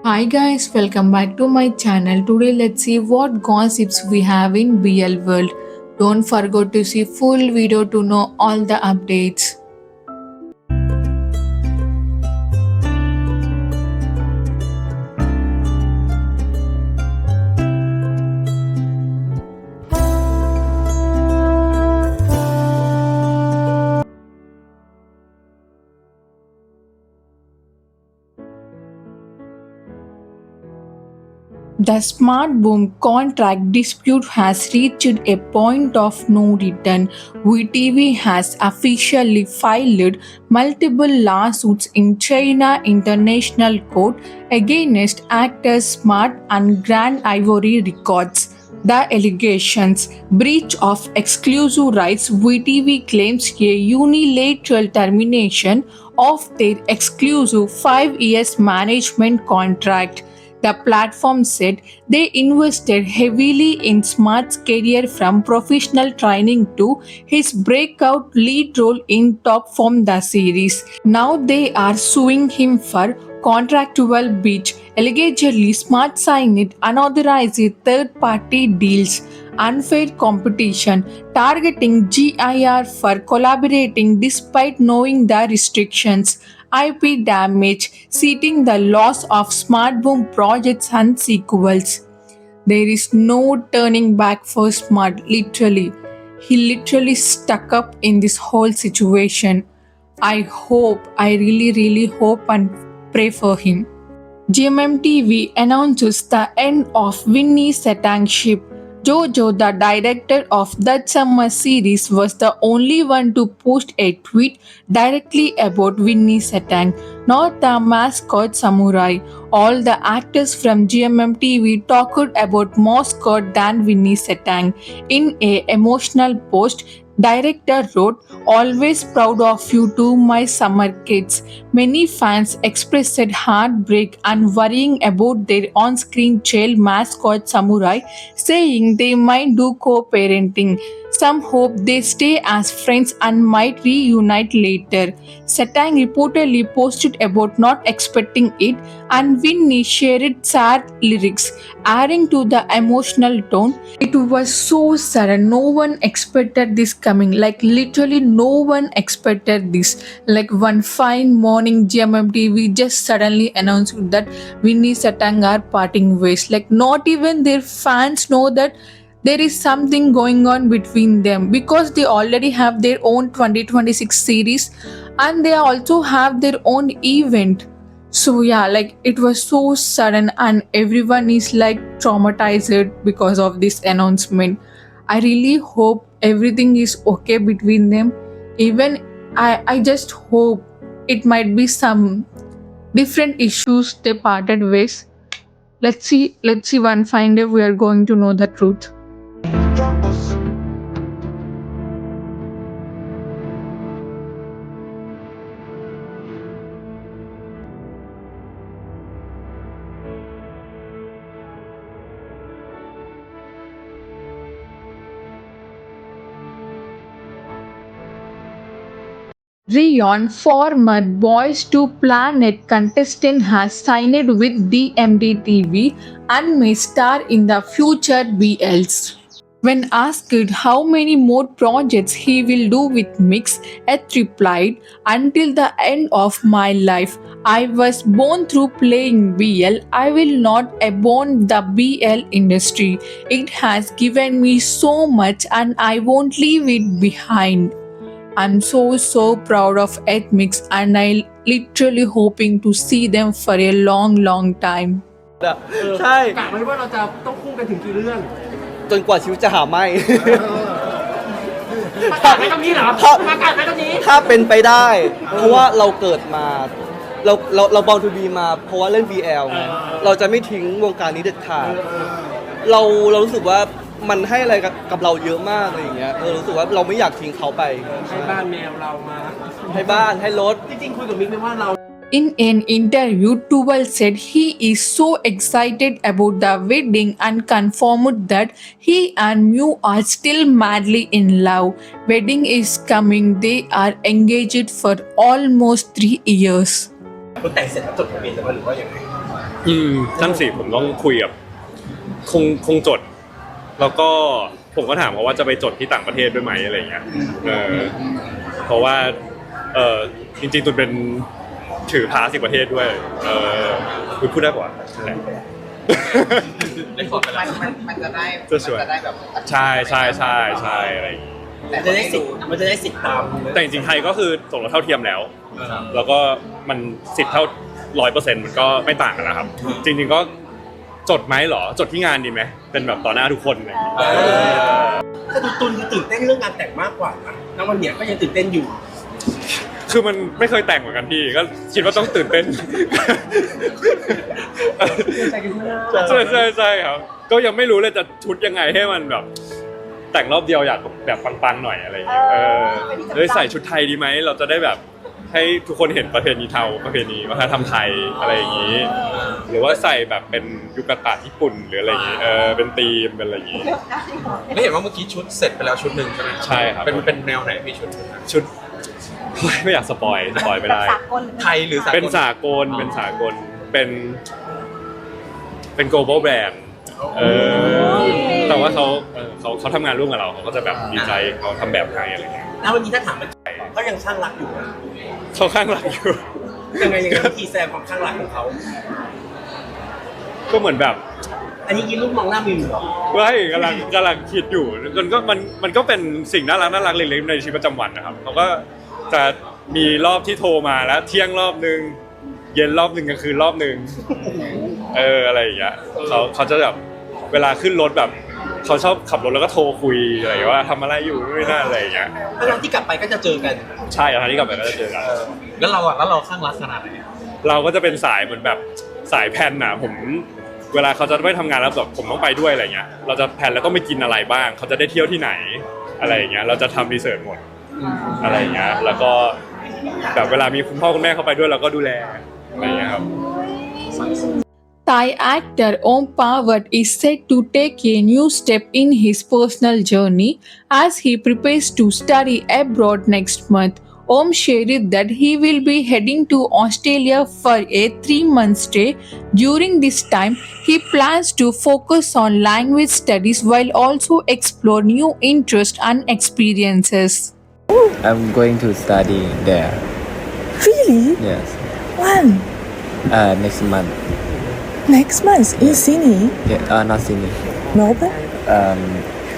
Hi guys, welcome back to my channel. Today let's see what gossips we have in BL world. Don't forget to see full video to know all the updates. The Smart Boom contract dispute has reached a point of no return. WeTV has officially filed multiple lawsuits in China International Court against actors Smart and Grand Ivory Records. The allegations breach of exclusive rights. WeTV claims a unilateral termination of their exclusive 5 years management contract. The platform said they invested heavily in Smart's career from professional training to his breakout lead role in Top Form the series. Now they are suing him for contractual breach. Allegedly, Smart signed unauthorized third-party deals, unfair competition, targeting GIR for collaborating despite knowing the restrictions, IP damage, citing the loss of Smart Boom projects and sequels. There is no turning back for Smart, literally. He literally stuck up in this whole situation. I really hope and pray for him. GMMTV announces the end of WinnySatang ship. Jojo, the director of that summer series, was the only one to post a tweet directly about WinnySatang, not the mascot samurai. All the actors from GMMTV talked about mascot than WinnySatang. In a emotional post, director wrote, "Always proud of you two, my summer kids." Many fans expressed heartbreak and worrying about their on screen child mascot Samurai, saying they might do co parenting. Some hope they stay as friends and might reunite later. Satang reportedly posted about not expecting it, and Winnie shared sad lyrics, adding to the emotional tone. It was so sudden, no one expected this coming. Like, literally, no one expected this. Like, one fine morning, GMMTV just suddenly announced that Winnie Satang are parting ways. Like, not even their fans know that there is something going on between them, because they already have their own 2026 series and they also have their own event. So yeah, like, it was so sudden and everyone is like traumatized because of this announcement. I really hope everything is okay between them. Even I just hope it might be some different issues they parted ways. Let's see one fine day we are going to know the truth. Reeonn, former Boys to Planet contestant, has signed with DMD and may star in the future BLs. When asked how many more projects he will do with Mix, Eth replied, "Until the end of my life. I was born through playing BL. I will not abandon the BL industry. It has given me so much and I won't leave it behind." I'm so proud of Ethmix and I literally hoping to see them for a long time. ใช่กะไว้ว่าเราจะต้องคู่กันถึงกี่เรื่องจนกว่าชีวิตจะหาไม่ ประกาศไว้ตรงนี้เหรอประกาศไว้ตรงนี้ถ้าเป็นไปได้ เพราะว่าเราเกิดมาเราบอลทูบีมาเพราะว่าเล่น BL ไงเราจะไม่ทิ้งวงการนี้เด็ดขาดเรารู้สึกว่ามันให้อะไรกับเราเยอะมากอะไรอย่างเงี้ยรู้สึกว่าเราไม่อยากทิ้งเขาไปให้บ้านแมวเรามาให้บ้านให้รถจริงๆคุยกับมิกไหมว่าเรา In an interview, Tuval said he is so excited about the wedding and confirmed that he and Mew are still madly in love. Wedding is coming. They are engaged for almost 3 years. คุณแต่งเสร็จแล้วจดทะเบียนแล้วหรือว่าอย่างไร นั่นสิผมต้องคุยกับคงจดแล้วก็ผมก็ถามเขาว่าจะไปจดที่ต่างประเทศด้วยไหมอะไรเงี้ยเพราะว่าจริงๆตุนเป็นถือพาสประเทศด้วยคุณพูดได้ป่ะมันจะได้แบบใช่อะไรอย่างงี้มันจะได้สิทธิ์ตามแต่จริงๆไทยก็คือส่งเราเท่าเทียมแล้วก็มันสิทธิ์เท่า 100% มันก็ไม่ต่างกันนะครับจริงๆก็จดไหมหรอจดที่งานดีไหมเป็นแบบต่อหน้าทุกคนอะไรอย่างงี้ถ้าตุนคือตื่นเต้นเรื่องงานแต่งมากกว่านะวันนี้ก็ยังตื่นเต้นอยู่คือมันไม่เคยแต่งเหมือนกันพี่ก็คิดว่าต้องตื่นเต้นใช่ครับก็ยังไม่รู้เลยจะชุดยังไงให้มันแบบแต่งรอบเดียวอยากแบบปังๆหน่อยอะไรอย่างเงี้ยเลยใส่ชุดไทยดีไหมเราจะได้แบบให้ทุกคนเห็นประเพณีเทาประเพณีวัฒนธรรมไทยอะไรอย่างงี้หรือว่าใส่แบบเป็นยุกตะญี่ปุ่นหรืออะไรอย่างงี้เป็นธีมเป็นอะไรอย่างงี้ไม่เห็นว่าเมื่อกี้ชุดเสร็จไปแล้วชุดหนึ่งใช่ไหมใช่ครับเป็นแนวไหนพี่ชุดไม่อยากสปอยไม่ได้ไทยหรือเป็นสากลเป็น global brand แต่ว่าเขาทำงานร่วมกับเราเขาก็จะแบบดีใจเขาทำแบบให้อะไรเงี้ยแล้ววันนี้ถ้าถามมันเขายังข้างรักอยู่เขาข้างรักอยู่ยังไงวิธีแสดงความข้างรักของเขาก็เหมือนแบบอันนี้ยิ้มลูกมองหน้ามิมเหรอไม่กำลังคิดอยู่มันก็เป็นสิ่งน่ารักเล็กๆในชีวิตประจำวันนะครับเขาก็จะมีรอบที่โทรมาแล้วเที่ยงรอบนึงเย็นรอบนึงกลางคืนรอบนึงอะไรอย่างเงี้ยเขาจะแบบเวลาขึ้นรถแบบเขาชอบขับรถแล้วก็โทรคุยอะไรว่าทำอะไรอยู่ไม่น่าอะไรอย่างเงี้ยแล้วที่กลับไปก็จะเจอกันใช่ที่กลับไปก็จะเจอกันแล้วเราข้างรักขนาดไหนเราก็จะเป็นสายเหมือนแบบสายแพนน่ะผมเวลาเขาจะไม่ทำงานแล้วแบบผมต้องไปด้วยอะไรเงี้ยเราจะแพนแล้วต้องไปกินอะไรบ้างเขาจะได้เที่ยวที่ไหนอะไรอย่างเงี้ยเราจะทำรีเสิร์ชหมดอะไรอย่างเงี้ยแล้วก็แบบเวลามีคุณพ่อคุณแม่เข้าไปด้วยเราก็ดูแลอะไรอย่างเงี้ยครับ Thai actor Ohmpawat is set to take a new step in his personal journey as he prepares to study abroad next month. Om shared that he will be heading to Australia for a 3-month stay. During this time, he plans to focus on language studies while also explore new interests and experiences. I'm going to study there. Really? Yes. When? Next month. Next month in Sydney? Yeah, not Sydney. Melbourne?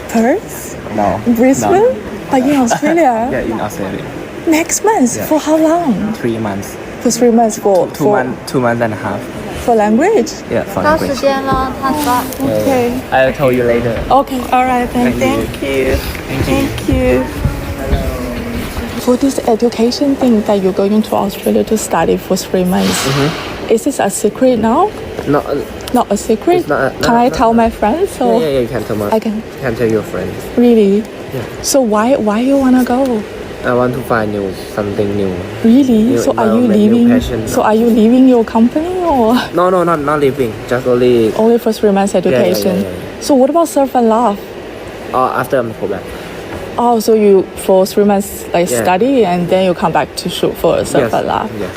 Perth? No. Brisbane? Like in Australia? Yeah, in Australia. Next month? Yeah. For how long? 3 months. For 3 months for 2 months and a half. For language? Yeah, for 到 language. 时间了，他说。Okay. I'll tell you later. Okay, alright then. Thank you. Thank you. For this education thing that you're going to Australia to study for 3 months, is this a secret now? No, Not a secret? It's not- Can I tell my friends? Or yeah, you can tell I can. tell your friends. Really? Yeah. So why you wanna go? I want to find something new. Really? New So are you environment, new leaving? passion. So are you leaving your company or No, not leaving. Just only for 3 months education? yeah. So what about surf and laugh? After I'm go back. Oh, so you for 3 months like Yeah. study and then you come back to shoot for surf and laugh? Yes.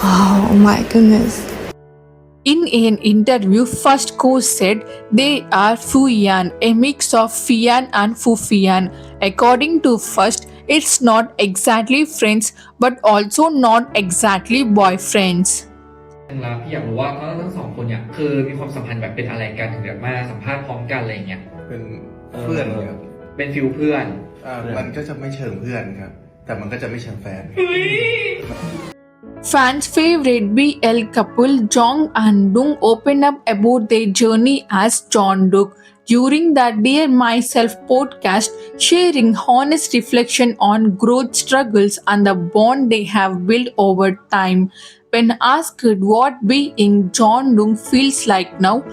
Oh my goodness. In an interview, FirstKhaotung said they are Fuean, a mix of Fuean and Fuean. According to First, it's not exactly friends, but also not exactly boyfriends. แล้วพี่อยากรู้ว่าทั้งสองคนเนี่ยคือมีความสัมพันธ์แบบเป็นอะไรกันถึงแบบมาสัมภาษณ์พร้อมกันอะไรอย่างเงี้ยเป็นเพื่อนครับ เป็นฟิลเพื่อน มันก็จะไม่เชิงเพื่อนครับแต่มันก็จะไม่เชิงแฟน Fans' favorite BL couple Jong and Dung opened up about their journey as JoongDunk during the Dear Myself podcast, sharing honest reflection on growth struggles and the bond they have built over time. When asked what being JoongDunk feels like now,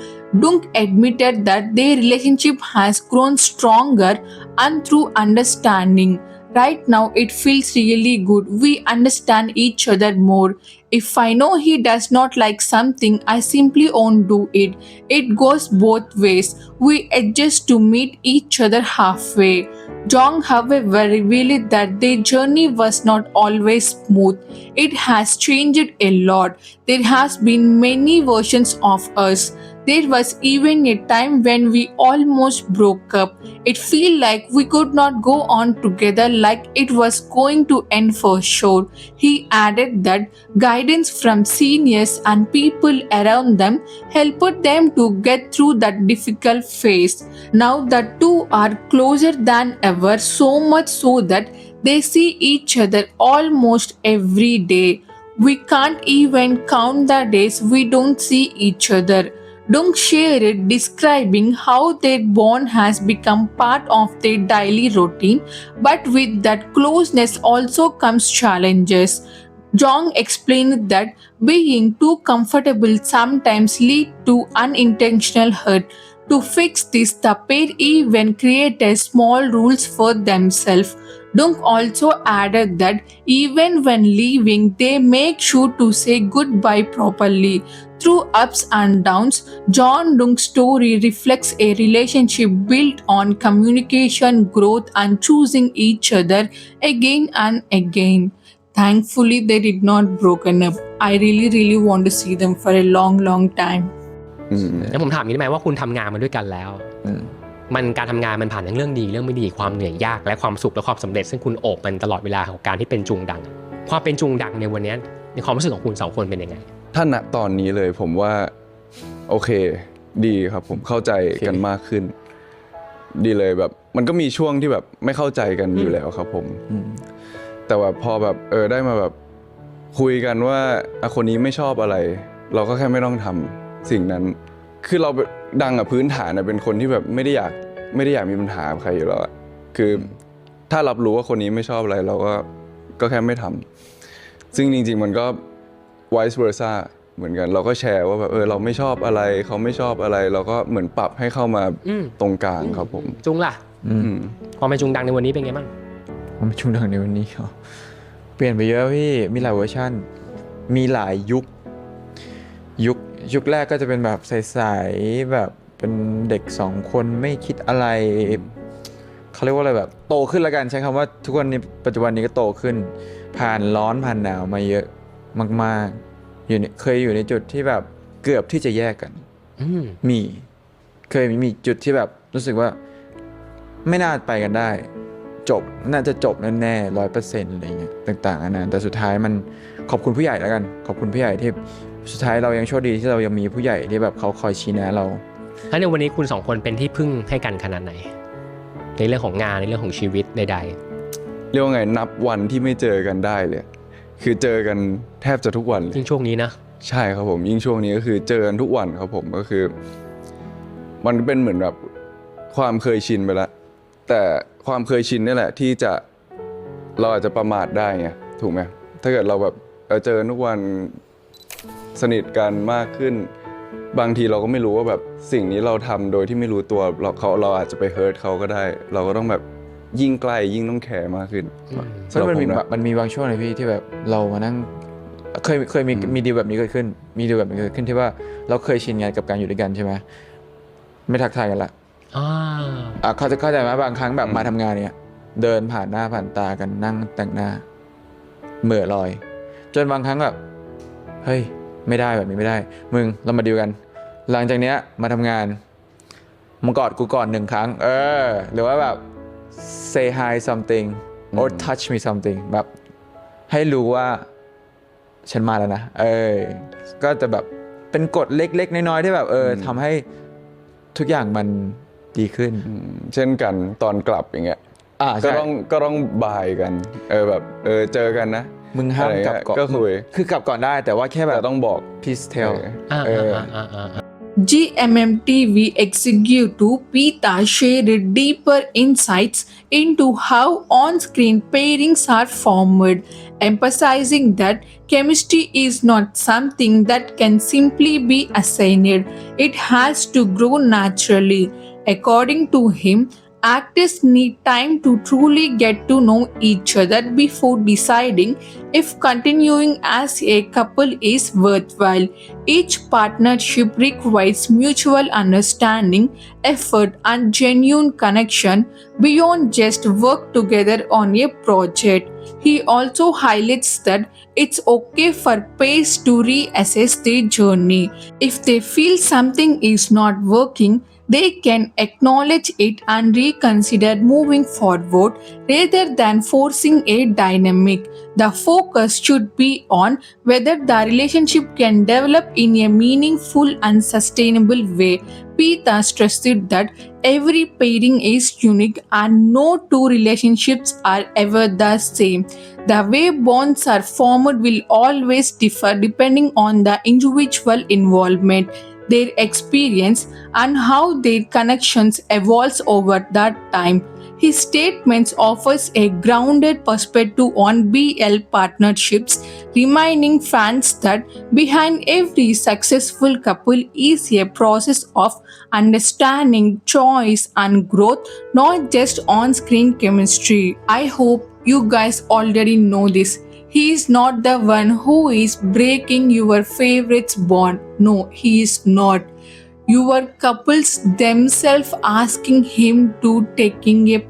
Dunk admitted that their relationship has grown stronger and through understanding. Right now, it feels really good. We understand each other more. If I know he does not like something, I simply won't do it. It goes both ways. We adjust to meet each other halfway. Jong, however, revealed that their journey was not always smooth. It has changed a lot. There has been many versions of us. There was even a time when we almost broke up. It felt like we could not go on together, like it was going to end for sure. He added that guidance from seniors and people around them helped them to get through that difficult phase. Now the two are closer than ever, so much so that they see each other almost every day. We can't even count the days we don't see each other. Dunk shared describing how their bond has become part of their daily routine, but with that closeness also comes challenges. Jong explained that being too comfortable sometimes lead to unintentional hurt. To fix this, the pair even created small rules for themselves. Dunk also added that even when leaving, they make sure to say goodbye properly. Through ups and downs, John Dunk's story reflects a relationship built on communication, growth, and choosing each other again and again. Thankfully, they did not broken up. I really want to see them for a long time. แล้วผมถามอย่างนี้ได้ไหมว่าคุณทำงานมาด้วยกันแล้วมันการทำงานมันผ่านทั้งเรื่องดีเรื่องไม่ดีความเหนื่อยยากและความสุขและความสำเร็จซึ่งคุณโอบมันตลอดเวลาของการที่เป็นจุงดังความเป็นจุงดังในวันนี้ในความรู้สึกของคุณสองคนเป็นยังไงถ้าณตอนนี้เลยผมว่าโอเคดีครับผมเข้าใจกันมากขึ้นดีเลยแบบมันก็มีช่วงที่แบบไม่เข้าใจกันอยู่แล้วครับผมแต่ว่าพอแบบได้มาแบบคุยกันว่าคนนี้ไม่ชอบอะไรเราก็แค่ไม่ต้องทำสิ่งนั้นคือเราดังพื้นฐานเป็นคนที่แบบไม่ได้อยากมีปัญหากับใครอยู่แล้วคือถ้ารับรู้ว่าคนนี้ไม่ชอบอะไรเราก็แค่ไม่ทำซึ่งจริงๆมันก็ vice versa เหมือนกันเราก็แชร์ว่าแบบเราไม่ชอบอะไรเขาไม่ชอบอะไรเราก็เหมือนปรับให้เข้ามาตรงกลางครับผมจุงล่ะความเป็นจุงดังในวันนี้เป็นไงบ้างความเป็นจุงดังในวันนี้เปลี่ยนไปเยอะพี่มีหลายเวอร์ชันมีหลายยุคแรกก็จะเป็นแบบใสๆแบบเป็นเด็ก2คนไม่คิดอะไรเขาเรียกว่าอะไรแบบโตขึ้นละกันใช้คำว่าทุกวันนี้ปัจจุบันนี้ก็โตขึ้นผ่านร้อนผ่านหนาวมาเยอะมากๆเคยอยู่ในจุดที่แบบเกือบที่จะแยกกันเคยมีจุดที่แบบรู้สึกว่าไม่น่าไปกันได้น่าจะจบแน่ๆ 100% อะไรเงี้ยต่างๆนะแต่สุดท้ายมันขอบคุณผู้ใหญ่แล้วกันขอบคุณผู้ใหญ่ที่สุดท้ายเรายังโชคดีที่เรายังมีผู้ใหญ่ที่แบบเขาคอยชี้แนะเราแล้วในวันนี้คุณสองคนเป็นที่พึ่งให้กันขนาดไหนในเรื่องของงานในเรื่องของชีวิตใดๆเรียกว่าไงนับวันที่ไม่เจอกันได้เลยคือเจอกันแทบจะทุกวันยิ่งช่วงนี้นะใช่ครับผมยิ่งช่วงนี้ก็คือเจอกันทุกวันครับผมก็คือมันเป็นเหมือนแบบความเคยชินไปแล้วแต่ความเคยชินนี่แหละที่เราอาจจะประมาทได้ไงถูกไหมถ้าเกิดเราแบบเจอทุกวันสนิทกันมากขึ้นบางทีเราก็ไม่รู้ว่าแบบสิ่งนี้เราทำโดยที่ไม่รู้ตัวเราอาจจะไปเฮิร์ตเขาก็ได้เราก็ต้องแบบยิ่งใกล้ยิ่งต้องแคร์มากขึ้นเพราะมันมีบางช่วงเลยพี่ที่แบบเรามานั่งเคยมีดีลแบบนี้เกิดขึ้นที่ว่าเราเคยชินงานกับการอยู่ด้วยกันใช่ไหมไม่ทักทายกันละเขาจะเข้าใจไหมบางครั้งแบบมาทำงานเนี่ยเดินผ่านหน้าผ่านตากันนั่งแต่งหน้าเหม่อลอยจนบางครั้งแบบเฮ้ยไม่ได้แบบนี้ไม่ได้มึงเรามาดีลกันหลังจากเนี้ยมาทำงานมึงกอดกูก่อน1 ครั้งหรือว่าแบบ say hi something or touch me something แบบให้รู้ว่าฉันมาแล้วนะก็จะแบบเป็นกฎเล็กๆน้อยๆที่แบบทำให้ทุกอย่างมันดีขึ้นเช่นกันตอนกลับอย่างเงี้ยก็ต้องบายกันแบบเจอกันนะมึงห้ามกลับก่อนก็คือกลับก่อนได้แต่ว่าแค่แบบต้องบอก please tell GMMTV executive Pita shared deeper insights into how on-screen pairings are formed, emphasizing that chemistry is not something that can simply be assigned. It has to grow naturally. According to him, Actors need time to truly get to know each other before deciding if continuing as a couple is worthwhile. Each partnership requires mutual understanding, effort, and genuine connection beyond just work together on a project. He also highlights that it's okay for pairs to reassess their journey. If they feel something is not working, they can acknowledge it and reconsider moving forward rather than forcing a dynamic. The focus should be on whether the relationship can develop in a meaningful and sustainable way. Pita stressed that every pairing is unique and no two relationships are ever the same. The way bonds are formed will always differ depending on the individual involvement, their experience, and how their connections evolves over that time. His statements offers a grounded perspective on BL partnerships, reminding fans that behind every successful couple is a process of understanding, choice, and growth, not just on-screen chemistry. I hope you guys already know this. He is not the one who is breaking your favorite's bond. No, he is not. Your couples themselves asking him to taking a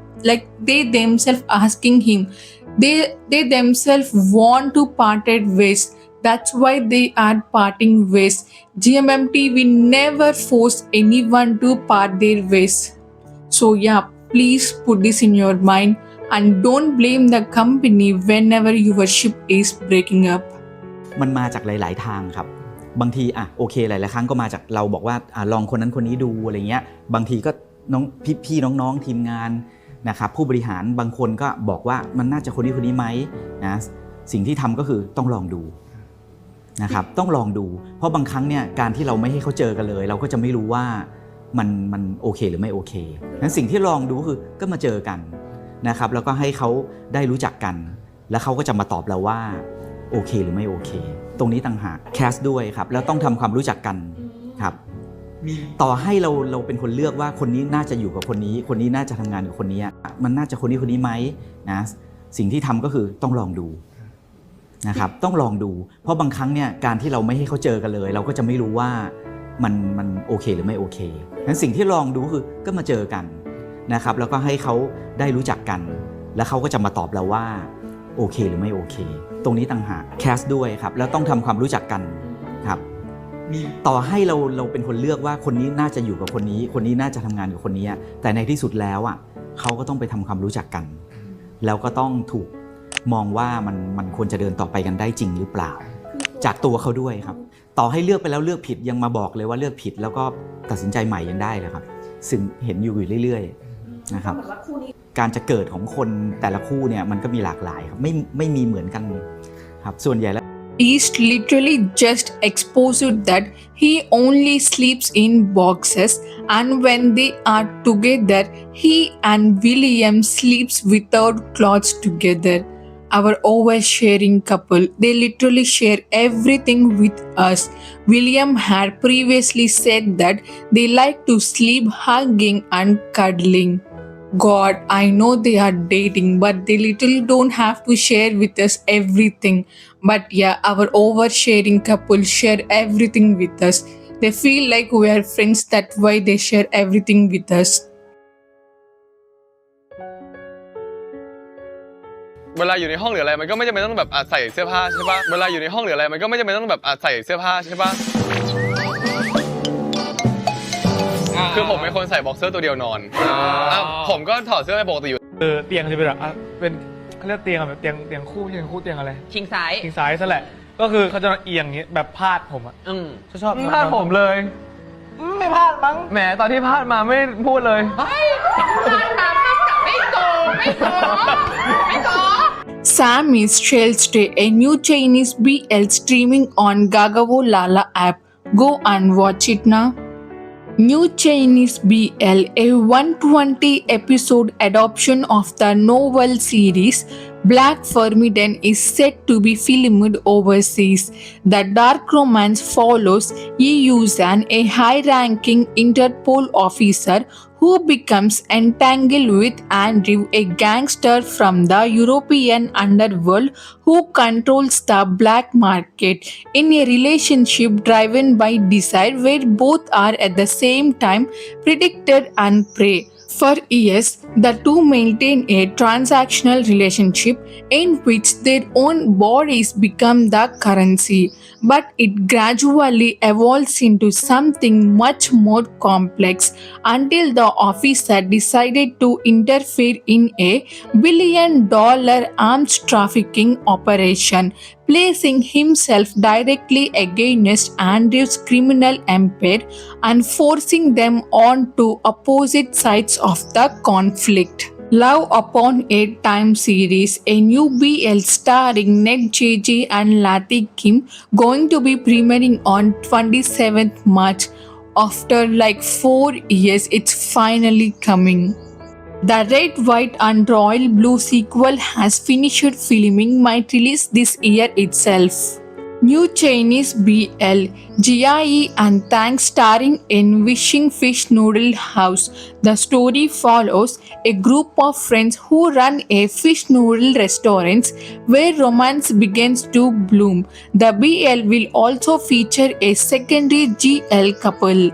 they themselves asking him. They themselves want to parted ways. That's why they are parting ways. GMMTV never force anyone to part their ways. So yeah, please put this in your mind and don't blame the company whenever your ship is breaking up. มันมาจากหลายๆทางครับบางทีโอเคหลายๆครั้งก็มาจากเราบอกว่าลองคนนั้นคนนี้ดูอะไรเงี้ยบางทีก็น้องพี่น้องๆทีมงานนะครับผู้บริหารบางคนก็บอกว่ามันน่าจะคนนี้ไหมนะสิ่งที่ทำก็คือต้องลองดูนะครับต้องลองดูเพราะบางครั้งเนี่ยการที่เราไม่ให้เขาเจอกันเลยเราก็จะไม่รู้ว่ามันโอเคหรือไม่โอเคนั้นสิ่งที่ลองดูคือก็มาเจอกันนะครับแล้วก็ให้เขาได้รู้จักกันแล้วเขาก็จะมาตอบเราว่าโอเคหรือไม่โอเคตรงนี้ต่างหากแคสด้วยครับแล้วต้องทำความรู้จักกันครับต่อให้เราเป็นคนเลือกว่าคนนี้น่าจะอยู่กับคนนี้น่าจะทำงานกับคนนี้มันน่าจะคนนี้ไหมนะสิ่งที่ทำก็คือต้องลองดูนะครับต้องลองดูเพราะบางครั้งเนี่ยการที่เราไม่ให้เขาเจอกันเลยเราก็จะไม่รู้ว่ามันโอเคหรือไม่โอเคนั้นสิ่งที่ลองดูคือก็มาเจอกันนะครับแล้วก็ให้เขาได้รู้จักกันแล้วเขาก็จะมาตอบเราว่าโอเคหรือไม่โอเคตรงนี้ต่างหากแคสด้วยครับแล้วต้องทำความรู้จักกันครับต่อให้เราเป็นคนเลือกว่าคนนี้น่าจะอยู่กับคนนี้น่าจะทำงานกับคนนี้แต่ในที่สุดแล้วเขาก็ต้องไปทำความรู้จักกันแล้วก็ต้องถูกมองว่ามันควรจะเดินต่อไปกันได้จริงหรือเปล่าจากตัวเขาด้วยครับต่อให้เลือกไปแล้วเลือกผิดยังมาบอกเลยว่าเลือกผิดแล้วก็ตัดสินใจใหม่ยังได้เลยครับซึ่งเห็นอยู่เรื่อยๆนะครับการจะเกิดของคนแต่ละคู่เนี่ยมันก็มีหลากหลายครับไม่มีเหมือนกันครับส่วนใหญ่แล้วEast literally just exposed that he only sleeps in boxes, and when they are together, he and William sleeps without clothes together. Our oversharing couple, they literally share everything with us. William had previously said that they like to sleep hugging and cuddling. God, I know they are dating, but they literally don't have to share with us everything. But yeah, our oversharing couple share everything with us. They feel like we are friends, that's why they share everything with us. เวลาอยู่ในห้องหรืออะไรมันก็ไม่จำเป็นต้องแบบใส่เสื้อผ้าใช่ปะเวลาอยู่ในห้องหรืออะไรมันก็ไม่จำเป็นต้องแบบใส่เสื้อผ้าใช่ปะคือผมเป็นคนใส่บ็อกเซอร์ตัวเดียวนอนผมก็ถอดเสื้อไปปกติอยู่เตียงจะเป็นแบบเป็นเขาเรียกเตียงแบบเตียงคู่เตียงอะไรคิงไซส์ซะแหละก็คือเขาจะเอียงอย่างนี้แบบพาดผมชอบพาดผมเลยไม่พาดมั้งแหมตอนที่พาดมาไม่พูดเลยพาดมาไม่โกSam is Trails Day, a new Chinese BL streaming on Gagavo Lala app. Go and watch it now. New Chinese BL, a 120 episode adaptation of the novel series Black Forbidden, is set to be filmed overseas. The dark romance follows Yi Yuzhan, a high-ranking Interpol officer who becomes entangled with Andrew, a gangster from the European underworld who controls the black market, in a relationship driven by desire where both are at the same time predicted and prey. For years, the two maintain a transactional relationship in which their own bodies become the currency, but it gradually evolves into something much more complex until the officer decided to interfere in a $1 billion arms trafficking operation, placing himself directly against Andrew's criminal empire and forcing them onto opposite sides of the conflict. Love Upon a Time series, a new BL starring NetJJ and Lathi Kim, going to be premiering on 27th March. After like 4 years, it's finally coming. The Red, White and Royal Blue sequel has finished filming, might release this year itself. New Chinese BL, Jia and Tang starring in Wishing Fish Noodle House. The story follows a group of friends who run a fish noodle restaurant where romance begins to bloom. The BL will also feature a secondary GL couple.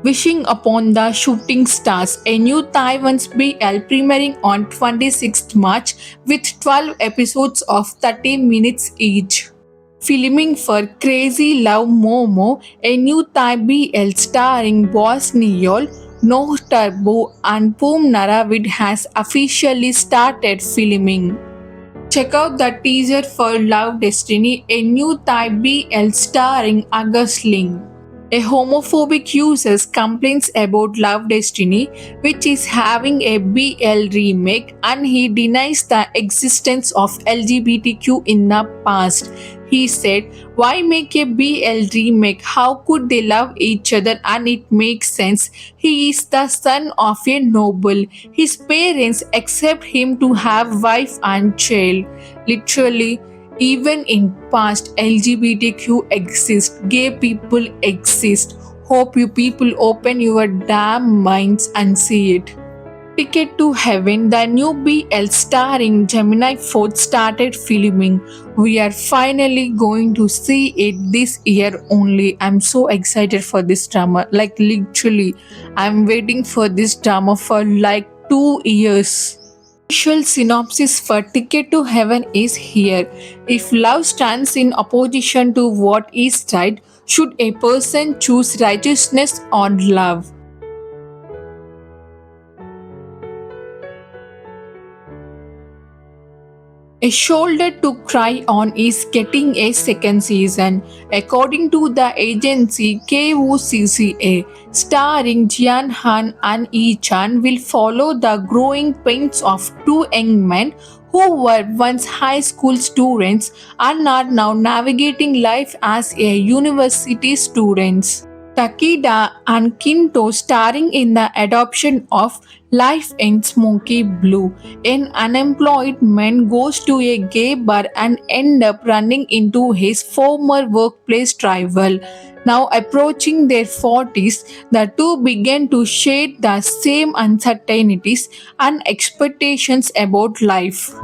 Wishing Upon the Shooting Stars, a new Taiwan's BL premiering on 26th March with 12 episodes of 30 minutes each. Filming for Crazy Love Momo, a new Thai BL starring Boss Neol, Noh Turbo and Poom Naravid has officially started filming. Check out the teaser for Love Destiny, a new Thai BL starring August Ling. A homophobic user complains about Love Destiny, which is having a BL remake, and he denies the existence of LGBTQ in the past. He said, "Why make a BL remake? How could they love each other and it makes sense? He is the son of a noble. His parents accept him to have wife and child." Literally, even in past, LGBTQ exist, gay people exist. Hope you people open your damn minds and see it. Ticket to Heaven, the new BL starring Gemini 4th started filming. We are finally going to see it this year only. I'm so excited for this drama. Like literally, I'm waiting for this drama for like 2 years. Official synopsis for Ticket to Heaven is here. If love stands in opposition to what is right, should a person choose righteousness or love? A Shoulder to Cry On is getting a second season, according to the agency KOCCA. Starring Jian Han and Yi Chan, will follow the growing pains of two young men who were once high school students and are now navigating life as a university students. Takeda and Kinto starring in the adaptation of Life in Smoky Blue. An unemployed man goes to a gay bar and ends up running into his former workplace rival. Now approaching their 40s, the two begin to share the same uncertainties and expectations about life.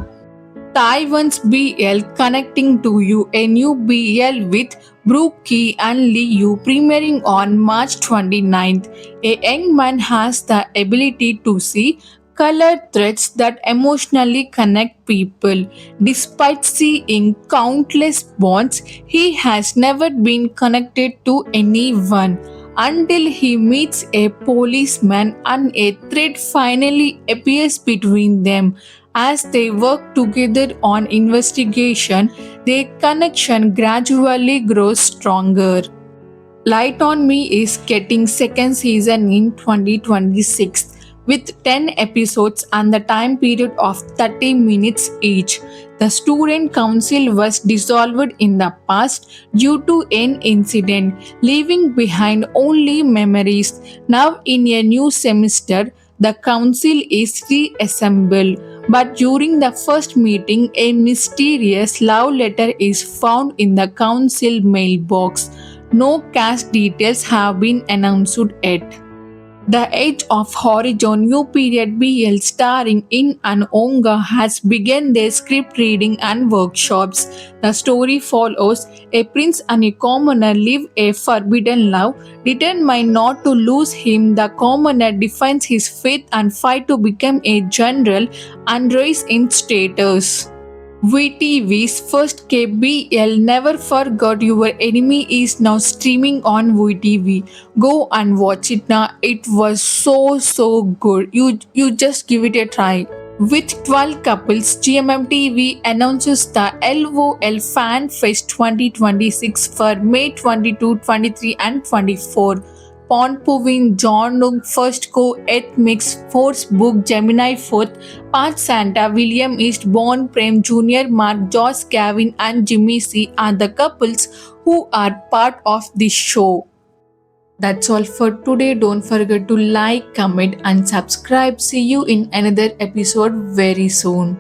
Taiwan's BL Connecting to You, a new BL with Brooke Key and Lee Yu, premiering on March 29th. A young man has the ability to see colored threads that emotionally connect people. Despite seeing countless bonds, he has never been connected to anyone until he meets a policeman and a thread finally appears between them. As they work together on investigation, their connection gradually grows stronger. Light on Me is getting second season in 2026 with 10 episodes and the time period of 30 minutes each. The student council was dissolved in the past due to an incident, leaving behind only memories. Now in a new semester, the council is reassembled. But during the first meeting, a mysterious love letter is found in the council mailbox. No cast details have been announced yet. The Age of Horizon New Period BL starring In and Onga has begun their script reading and workshops. The story follows a prince and a commoner live a forbidden love. Determined not to lose him, the commoner defines his faith and fight to become a general and rise in status. VTV's first KBL Never Forgot Your Enemy is now streaming on VTV. Go and watch it now. It was so good. You just give it a try. With 12 couples, GMMTV announces the LOL Fan Fest 2026 for May 22, 23 and 24. PondPhuwin, JoongDunk, FirstKhaotung, Mix, Force Book, Gemini 4th, PerthSanta, WilliamEst, BounPrem, Junior Mark, Josh, Gavin and Jimmy C are the couples who are part of this show. That's all for today. Don't forget to like, comment and subscribe. See you in another episode very soon.